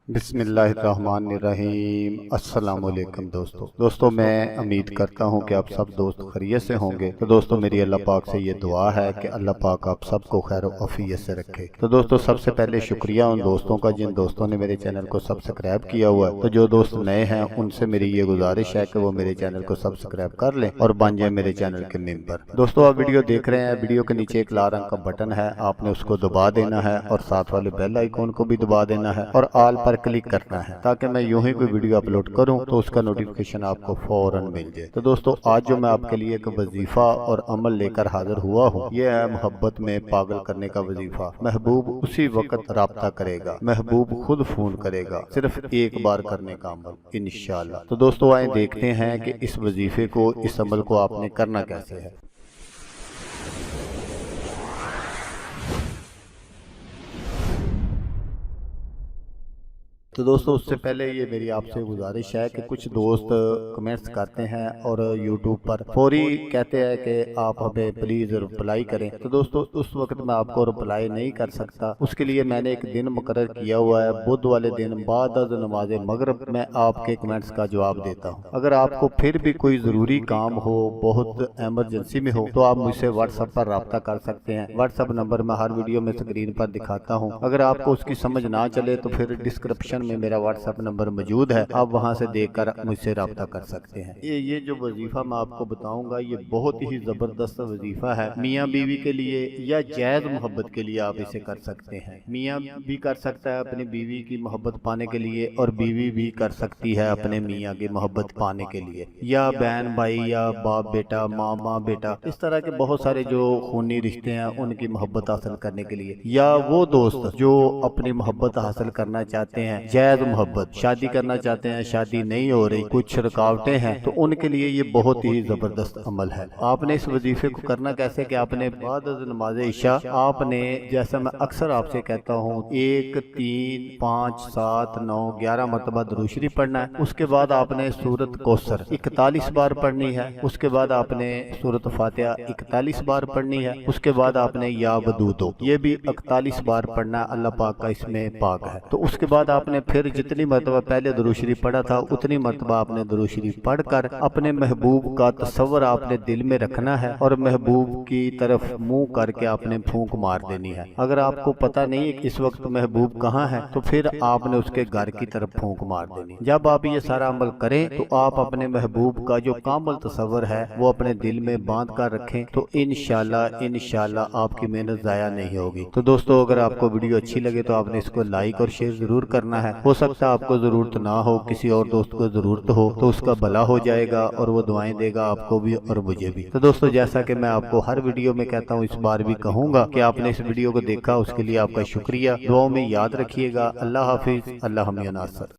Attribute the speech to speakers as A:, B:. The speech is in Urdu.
A: بسم اللہ الرحمن الرحیم۔ السلام علیکم دوستو میں امید کرتا ہوں کہ آپ سب دوست خیریت سے ہوں گے۔ تو دوستو میری اللہ پاک سے یہ دعا ہے کہ اللہ پاک آپ سب کو خیر و عافیت سے رکھے۔ تو دوستو سب سے پہلے شکریہ ان دوستوں کا جن دوستوں نے میرے چینل کو سبسکرائب کیا ہوا ہے۔ تو جو دوست نئے ہیں ان سے میری یہ گزارش ہے کہ وہ میرے چینل کو سبسکرائب کر لیں اور بن جائیں میرے چینل کے ممبر۔ دوستو آپ ویڈیو دیکھ رہے ہیں، ویڈیو کے نیچے ایک لال رنگ کا بٹن ہے، آپ نے اس کو دبا دینا ہے اور ساتھ والے بیل آئیکن کو بھی دبا دینا ہے اور آل پر کلک کرنا ہے تاکہ میں یوں ہی کوئی ویڈیو اپلوڈ کروں تو اس کا نوٹیفیکیشن آپ کو فوراً مل جائے۔ تو دوستو آج جو میں آپ کے لیے ایک وظیفہ اور عمل لے کر حاضر ہوا ہوں، یہ ہے محبت میں پاگل کرنے کا وظیفہ۔ محبوب اسی وقت رابطہ کرے گا، محبوب خود فون کرے گا، صرف ایک بار کرنے کا عمل انشاءاللہ۔ تو دوستو آئیں دیکھتے ہیں کہ اس وظیفے کو، اس عمل کو آپ نے کرنا کیسے ہے۔ تو دوستو اس سے پہلے یہ میری آپ سے گزارش ہے کہ کچھ دوست کمنٹس کرتے ہیں اور یوٹیوب پر فوری کہتے ہیں کہ آپ ہمیں پلیز رپلائی کریں۔ تو دوستو اس وقت میں آپ کو رپلائی نہیں کر سکتا، اس کے لیے میں نے ایک دن مقرر کیا ہوا ہے، بدھ والے دن بعد از نماز مغرب میں آپ کے کمنٹس کا جواب دیتا ہوں۔ اگر آپ کو پھر بھی کوئی ضروری کام ہو، بہت ایمرجنسی میں ہو، تو آپ مجھ سے واٹس ایپ پر رابطہ کر سکتے ہیں۔ واٹس ایپ نمبر میں ہر ویڈیو میں اسکرین پر دکھاتا ہوں۔ اگر آپ کو اس کی سمجھ نہ چلے تو پھر ڈسکرپشن میں میرا واٹس ایپ نمبر موجود ہے، آپ وہاں سے دیکھ کر مجھ سے رابطہ کر سکتے ہیں۔ یہ جو وظیفہ میں آپ کو بتاؤں گا، یہ بہت ہی زبردست وظیفہ ہے میاں بیوی کے لیے یا جائز محبت کے لیے آپ اسے کر سکتے ہیں۔ میاں بھی کر سکتا ہے اپنی بیوی کی محبت پانے کے لیے، اور بیوی بھی کر سکتی ہے اپنے میاں کی محبت پانے کے لیے، یا بہن بھائی، یا باپ بیٹا، ماں بیٹا، اس طرح کے بہت سارے جو خونی رشتے ہیں ان کی محبت حاصل کرنے کے لیے، یا وہ دوست جو اپنی محبت حاصل کرنا چاہتے ہیں، جائز محبت، شادی کرنا چاہتے ہیں، شادی نہیں ہو رہی، کچھ رکاوٹیں ہیں، تو ان کے لیے یہ بہت ہی زبردست عمل ہے۔ آپ نے اس وظیفے کو کرنا کیسے کہ آپ نے بعد از نماز عشاء، آپ نے جیسا میں اکثر آپ سے کہتا ہوں 1 3 5 7 9 11 مرتبہ درود شریف پڑھنا ہے۔ اس کے بعد آپ نے سورۃ کوثر 41 بار پڑھنی ہے۔ اس کے بعد آپ نے سورۃ فاتحہ 41 بار پڑھنی ہے۔ اس کے بعد آپ نے یا ودودو یہ بھی 41 بار پڑھنا ہے، اللہ پاک کا اس میں پاک ہے۔ تو اس کے بعد آپ نے پھر جتنی مرتبہ پہلے درود شریف پڑھا تھا اتنی مرتبہ آپ نے درود شریف پڑھ کر اپنے محبوب کا تصور آپ نے دل میں رکھنا ہے اور محبوب کی طرف منہ کر کے آپ نے پھونک مار دینی ہے۔ اگر آپ کو پتہ نہیں ہے کہ اس وقت محبوب کہاں ہے تو پھر آپ نے اس کے گھر کی طرف پھونک مار دینی۔ جب آپ یہ سارا عمل کریں تو آپ اپنے محبوب کا جو کامل تصور ہے وہ اپنے دل میں باندھ کر رکھیں، تو انشاءاللہ آپ کی محنت ضائع نہیں ہوگی۔ تو دوستو اگر آپ کو ویڈیو اچھی لگے تو آپ نے اس کو لائک اور شیئر ضرور کرنا ہے۔ ہو سکتا ہے آپ کو ضرورت نہ ہو، کسی اور دوست کو ضرورت ہو، تو اس کا بھلا ہو جائے گا اور وہ دعائیں دے گا آپ کو بھی اور مجھے بھی۔ تو دوستو جیسا کہ میں آپ کو ہر ویڈیو میں کہتا ہوں، اس بار بھی کہوں گا کہ آپ نے اس ویڈیو کو دیکھا، اس کے لیے آپ کا شکریہ۔ دعاؤں میں یاد رکھیے گا۔ اللہ حافظ، اللہ حمی ناصر۔